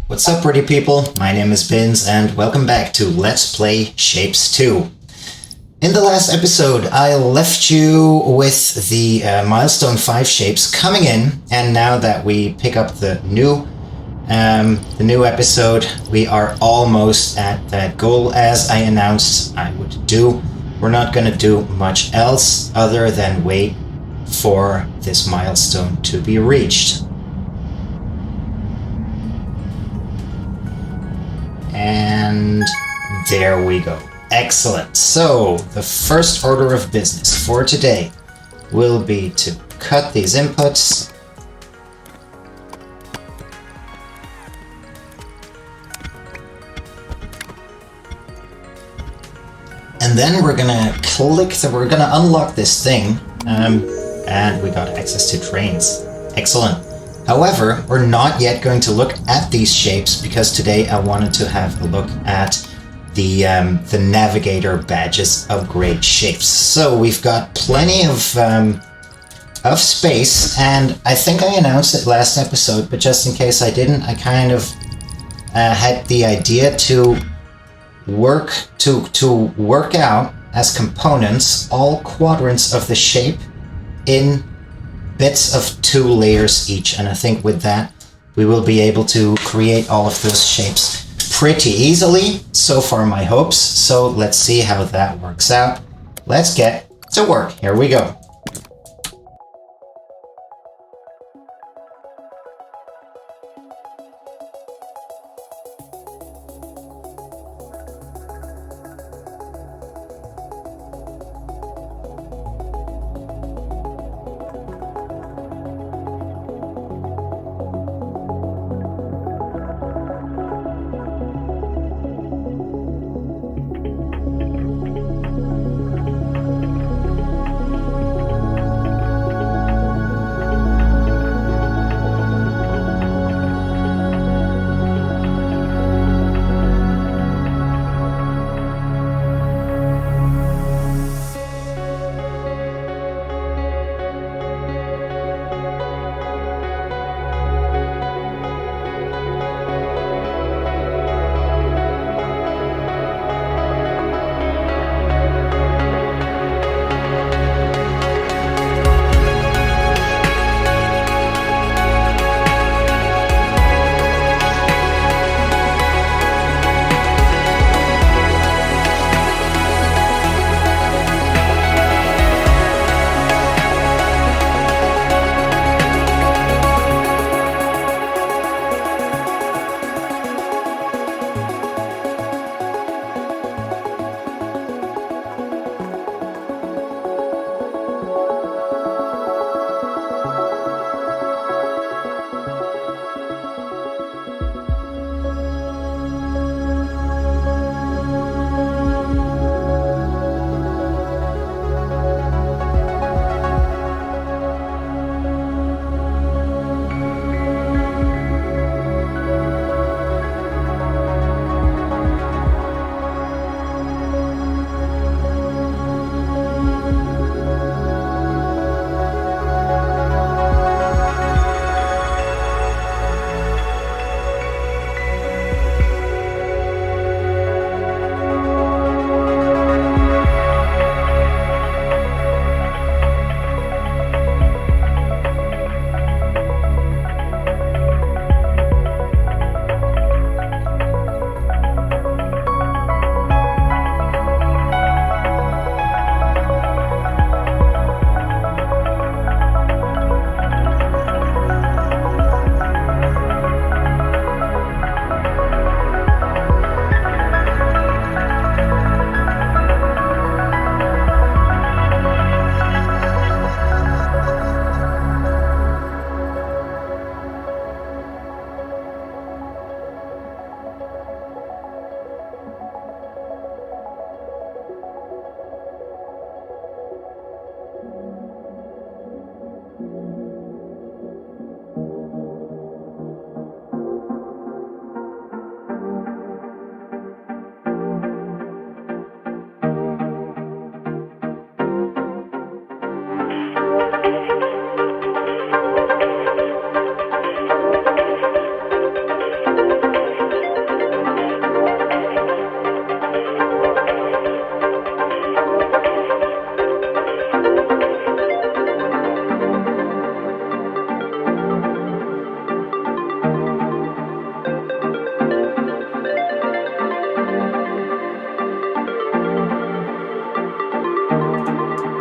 What's up, pretty people? My name is Bins, and welcome back to Let's Play SHAPEZ 2. In the last episode, I left you with the milestone 5 shapes coming in, and now that we pick up the new episode, we are almost at that goal as I announced I would do. We're not going to do much else other than wait for this milestone to be reached. And there we go. Excellent. So the first order of business for today will be to cut these inputs. And then we're gonna we're gonna unlock this thing, and we got access to trains. Excellent. However, we're not yet going to look at these shapes because today I wanted to have a look at the navigator badges upgrade shapes. So we've got plenty of space, and I think I announced it last episode, but just in case I didn't, I kind of had the idea to work out as components all quadrants of the shape in bits of 2 layers each, and I think with that we will be able to create all of those shapes pretty easily. So far my hopes, so let's see how that works out. Let's get to work. Here we go.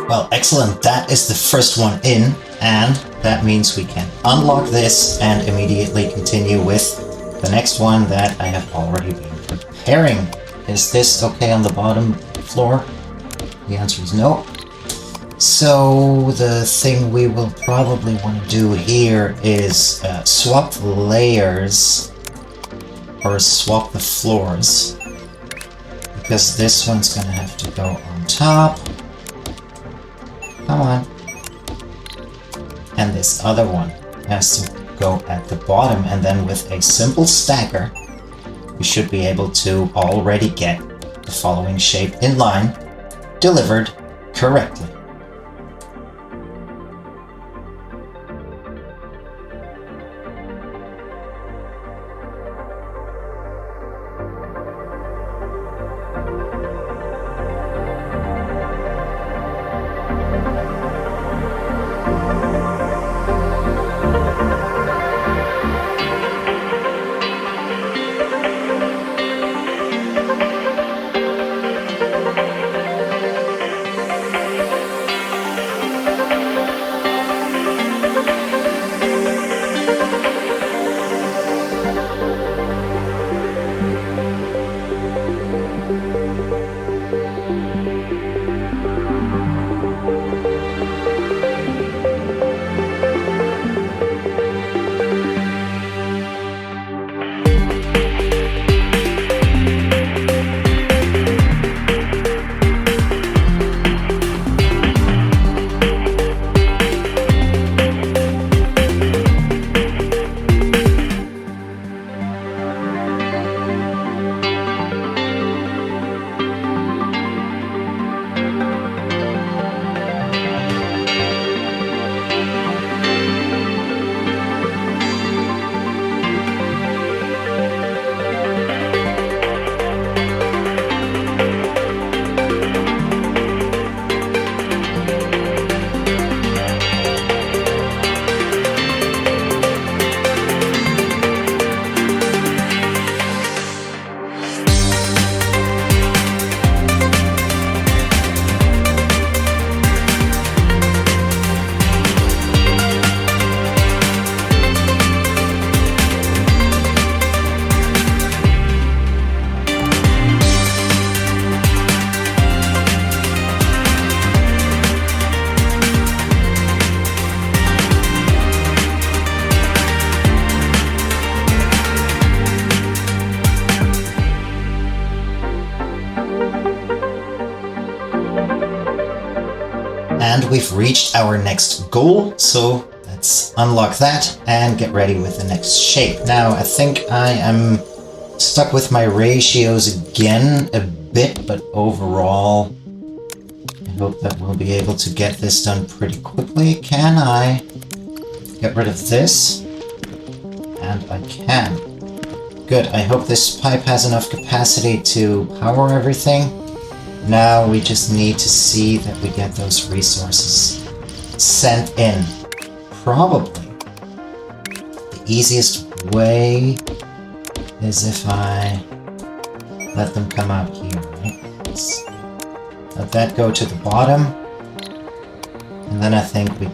Well, excellent. That is the first one in, and that means we can unlock this and immediately continue with the next one that I have already been preparing. Is this okay on the bottom floor? The answer is no. So the thing we will probably want to do here is swap layers, or swap the floors, because this one's gonna have to go on top. Come on. And this other one has to go at the bottom, and then with a simple stacker we should be able to already get the following shape in line delivered correctly. And we've reached our next goal, so let's unlock that and get ready with the next shape. Now, I think I am stuck with my ratios again a bit, but overall, I hope that we'll be able to get this done pretty quickly. Can I get rid of this? And I can. Good, I hope this pipe has enough capacity to power everything. Now we just need to see that we get those resources sent in. Probably the easiest way is if I let them come out here, right? Let's let that go to the bottom, and then I think we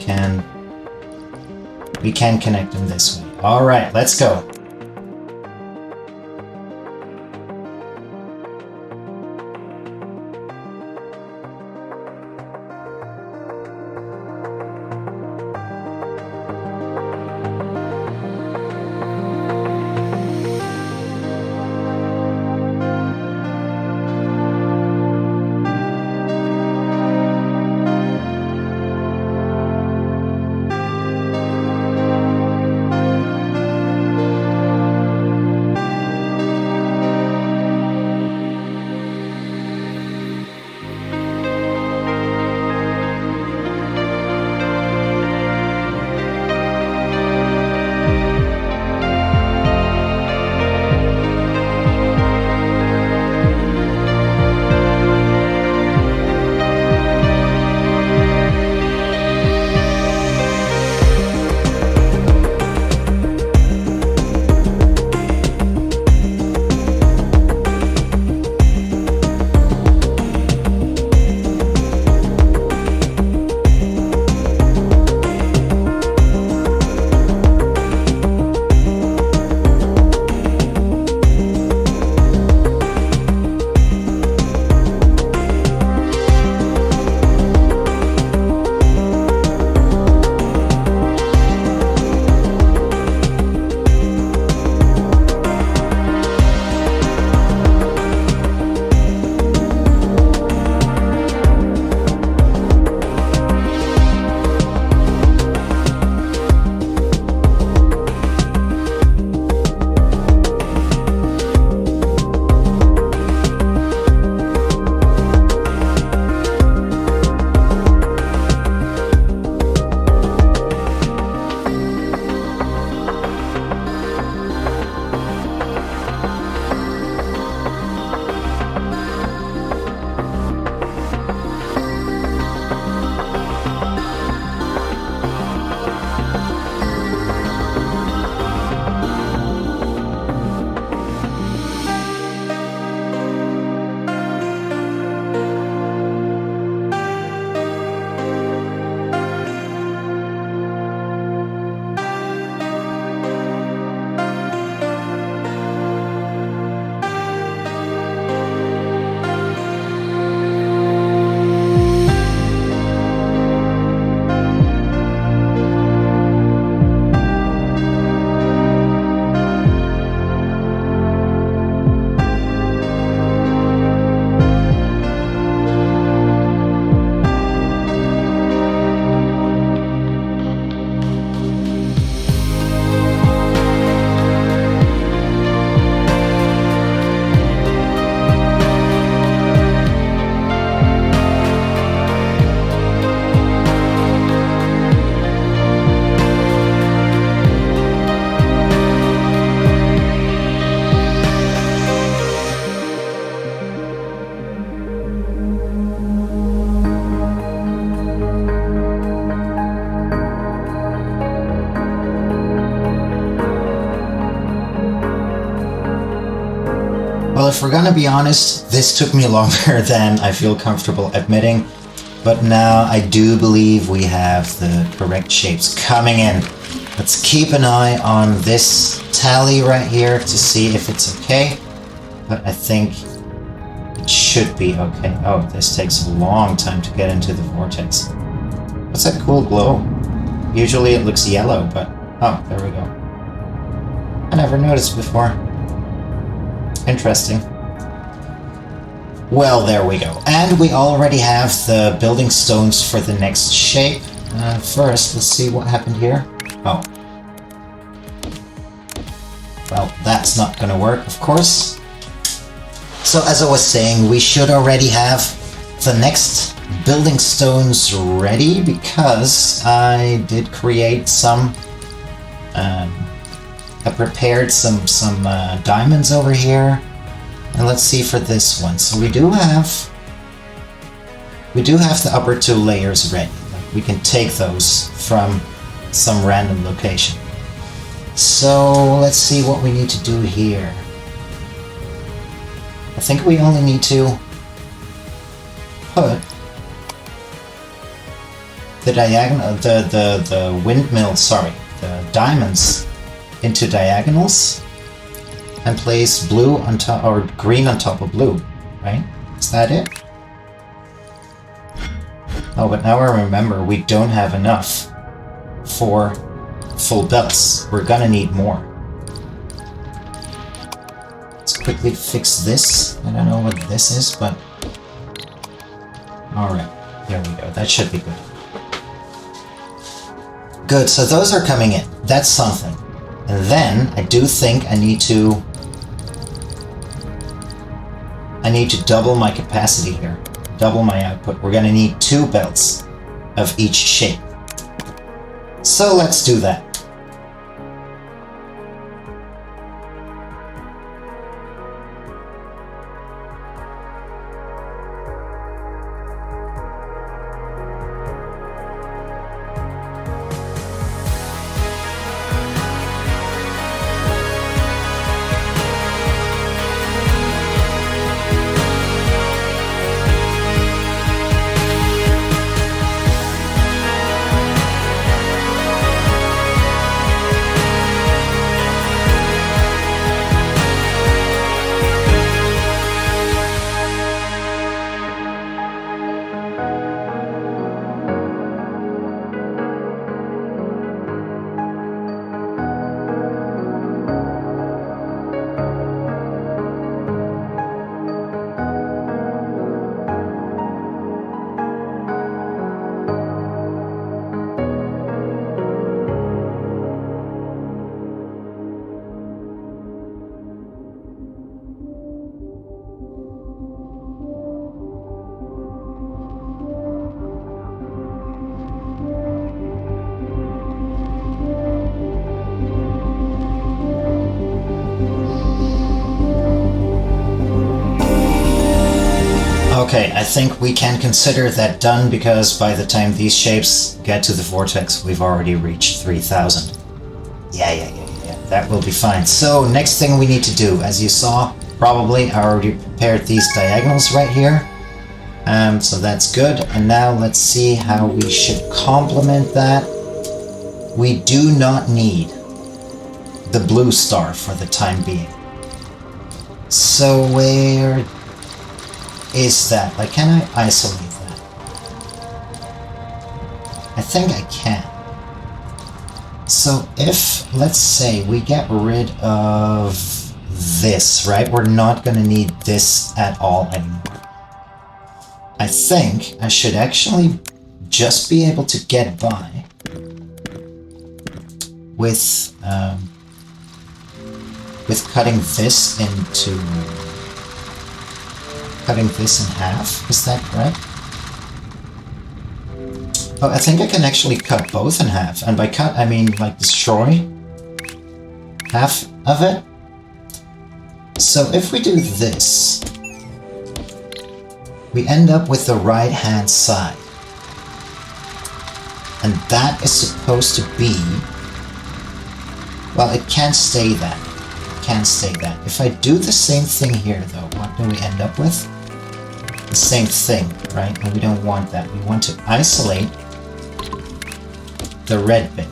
can connect them this way. All right, let's go. Well, if we're gonna be honest, this took me longer than I feel comfortable admitting, but now I do believe we have the correct shapes coming in. Let's keep an eye on this tally right here to see if it's okay, but I think it should be okay. Oh, this takes a long time to get into the vortex. What's that cool glow? Usually it looks yellow, but oh, there we go. I never noticed before. Interesting. Well, there we go. And we already have the building stones for the next shape. First, let's see what happened here. Oh. Well, that's not gonna work, of course. So, as I was saying, we should already have the next building stones ready because I did create some... I prepared some diamonds over here. And let's see for this one. So we do have the upper two layers ready. Like we can take those from some random location. So let's see what we need to do here. I think we only need to put the diagonal, the windmill, sorry, the diamonds into diagonals and place blue on top, or green on top of blue, right? Is that it? Oh, but now I remember we don't have enough for full belts. We're gonna need more. Let's quickly fix this. I don't know what this is, but... Alright, there we go. That should be good. Good, so those are coming in. That's something. And then, I do think I need to double my capacity here. Double my output. We're gonna need 2 belts of each shape. So let's do that. Okay, I think we can consider that done because by the time these shapes get to the vortex, we've already reached 3,000. Yeah, that will be fine. So, next thing we need to do, as you saw, probably I already prepared these diagonals right here. So that's good. And now let's see how we should complement that. We do not need the blue star for the time being. So where is that? Like, can I isolate that? I think I can. So if, let's say, we get rid of this, right? We're not going to need this at all anymore. I think I should actually just be able to get by with cutting this in half. Is that correct? Oh, I think I can actually cut both in half. And by cut, I mean like destroy half of it. So if we do this, we end up with the right-hand side. And that is supposed to be... Well, it can't stay that. can stay that. If I do the same thing here, though, what do we end up with? The same thing, right? And we don't want that. We want to isolate the red bit.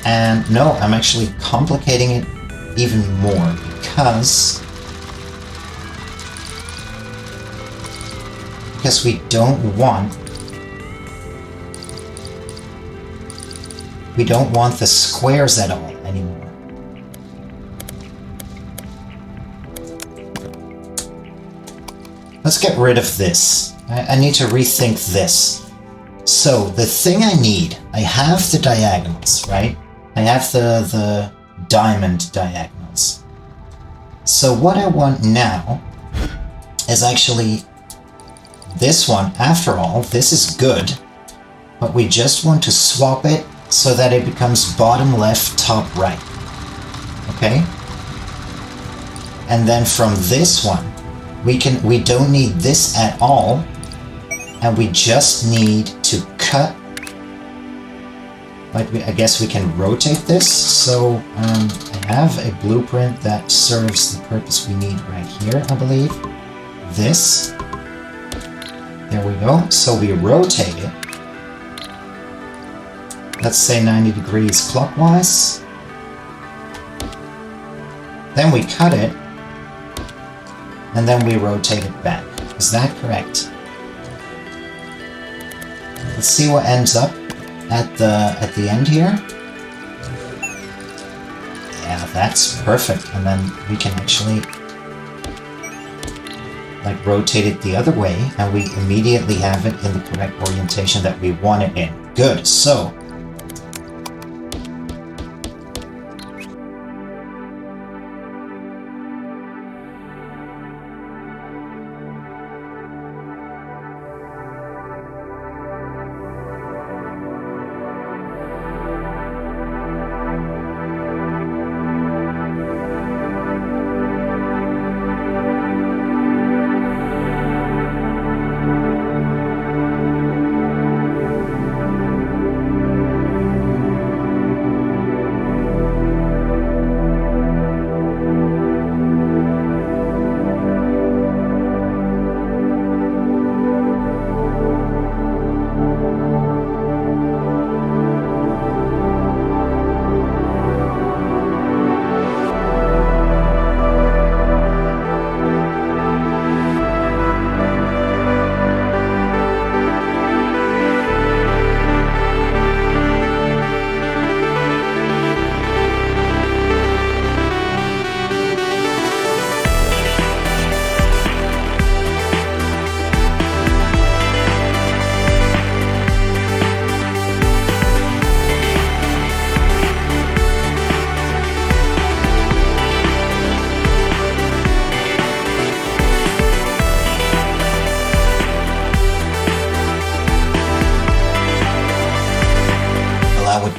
And no, I'm actually complicating it even more because we don't want the squares at all anymore. Let's get rid of this. I need to rethink this. So the thing I need, I have the diagonals, right? I have the diamond diagonals. So what I want now is actually this one. After all, this is good, but we just want to swap it so that it becomes bottom left, top right. Okay? And then from this one, we don't need this at all, and we just need to cut. Like I guess we can rotate this. So I have a blueprint that serves the purpose we need right here, I believe. This. There we go. So we rotate it. Let's say 90 degrees clockwise. Then we cut it. And then we rotate it back. Is that correct? Let's see what ends up at the end here. Yeah, that's perfect. And then we can actually like rotate it the other way, and we immediately have it in the correct orientation that we want it in. Good. So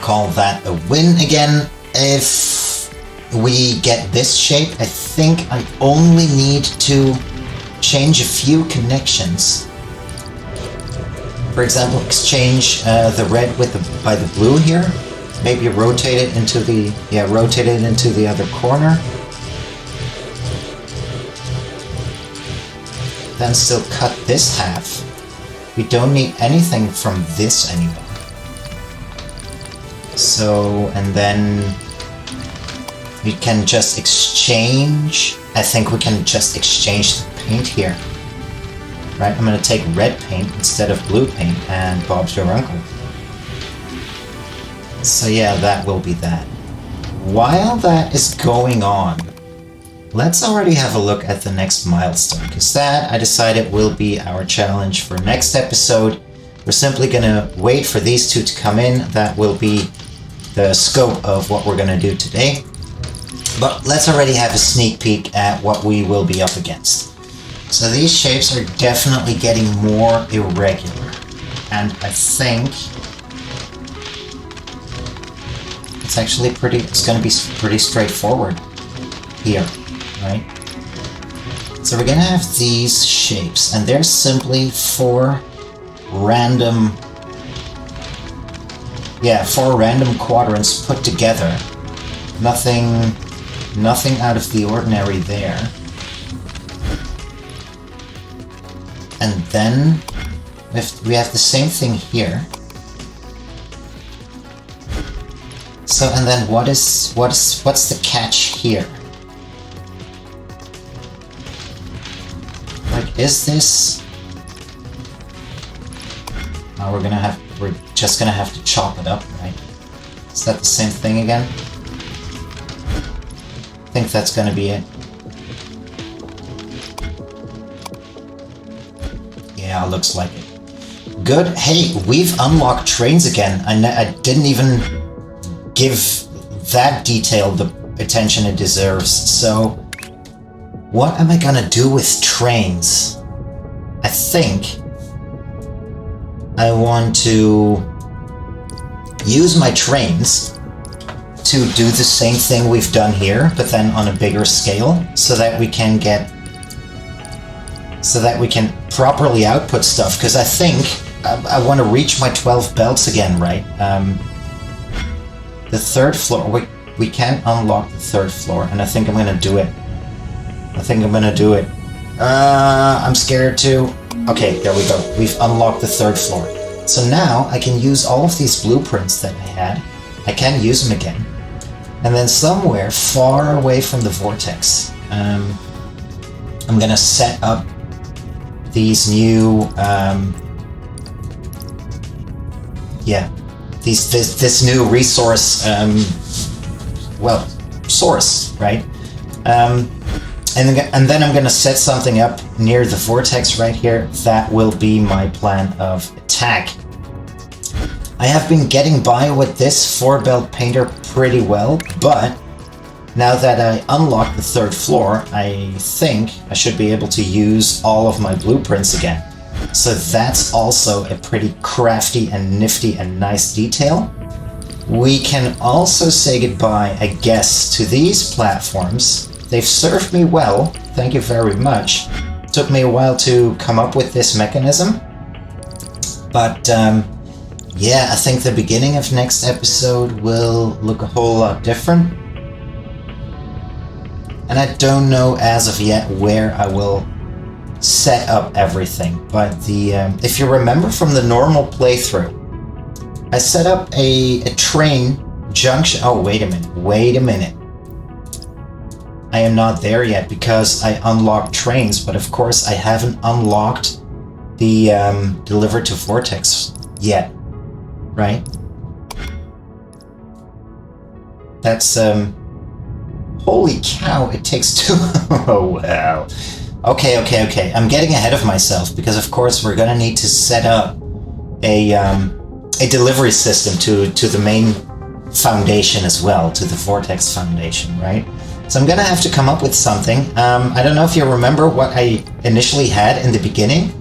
call that a win again. If we get this shape, I think I only need to change a few connections. For example, exchange the red with by the blue here. Maybe rotate it into the other corner. Then still cut this half. We don't need anything from this anymore. So, and then we can just exchange. I think we can just exchange the paint here. Right, I'm going to take red paint instead of blue paint, and Bob's your uncle. So yeah, that will be that. While that is going on, let's already have a look at the next milestone, because that, I decided, will be our challenge for next episode. We're simply going to wait for these two to come in. That will be the scope of what we're going to do today. But let's already have a sneak peek at what we will be up against. So these shapes are definitely getting more irregular. And I think it's actually it's going to be pretty straightforward here, right? So we're going to have these shapes, and they're simply four random quadrants put together Nothing out of the ordinary there. And then we have the same thing here. So, and then what's the catch here? Like, is this? Oh, we're just gonna have to chop it up, right? Is that the same thing again? I think that's gonna be it. Yeah, looks like it. Good. Hey, we've unlocked trains again. I didn't even give that detail the attention it deserves. So, what am I gonna do with trains? I think I want to use my trains to do the same thing we've done here, but then on a bigger scale, so that we can properly output stuff, because I think I want to reach my 12 belts again, right? The third floor, we can't unlock the third floor, and I think I'm gonna do it. I'm scared to. Okay, there we go. We've unlocked the third floor. So now I can use all of these blueprints that I had. I can use them again. And then somewhere far away from the vortex, I'm gonna set up these new, this new resource, source, right? And then I'm gonna set something up near the vortex right here. That will be my plan of attack. I have been getting by with this 4-belt painter pretty well, but now that I unlocked the third floor, I think I should be able to use all of my blueprints again. So that's also a pretty crafty and nifty and nice detail. We can also say goodbye, I guess, to these platforms. They've served me well, thank you very much. It took me a while to come up with this mechanism. But yeah, I think the beginning of next episode will look a whole lot different. And I don't know as of yet where I will set up everything. But if you remember from the normal playthrough, I set up a train junction. Oh, wait a minute. I am not there yet because I unlocked trains, but of course I haven't unlocked the deliver to vortex yet, right? That's holy cow, it takes two. Oh wow. Okay. I'm getting ahead of myself because of course we're gonna need to set up a delivery system to the main foundation as well, to the vortex foundation, right? So I'm gonna have to come up with something. I don't know if you remember what I initially had in the beginning.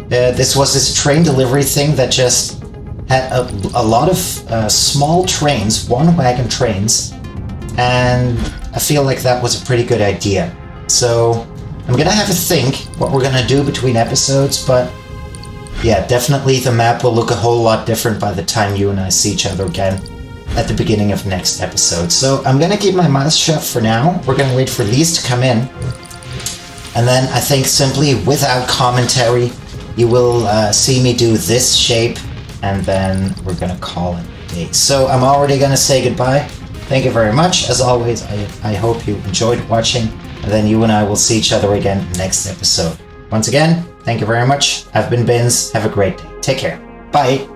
This was this train delivery thing that just had a lot of small trains, one-wagon trains, and I feel like that was a pretty good idea. So I'm gonna have to think what we're gonna do between episodes, but yeah, definitely the map will look a whole lot different by the time you and I see each other again at the beginning of next episode. So I'm gonna keep my mouth shut for now. We're gonna wait for these to come in. And then I think simply without commentary, you will see me do this shape, and then we're gonna call it a day. So I'm already gonna say goodbye. Thank you very much. As always, I hope you enjoyed watching, and then you and I will see each other again next episode. Once again, thank you very much. I've been Bins. Have a great day. Take care. Bye.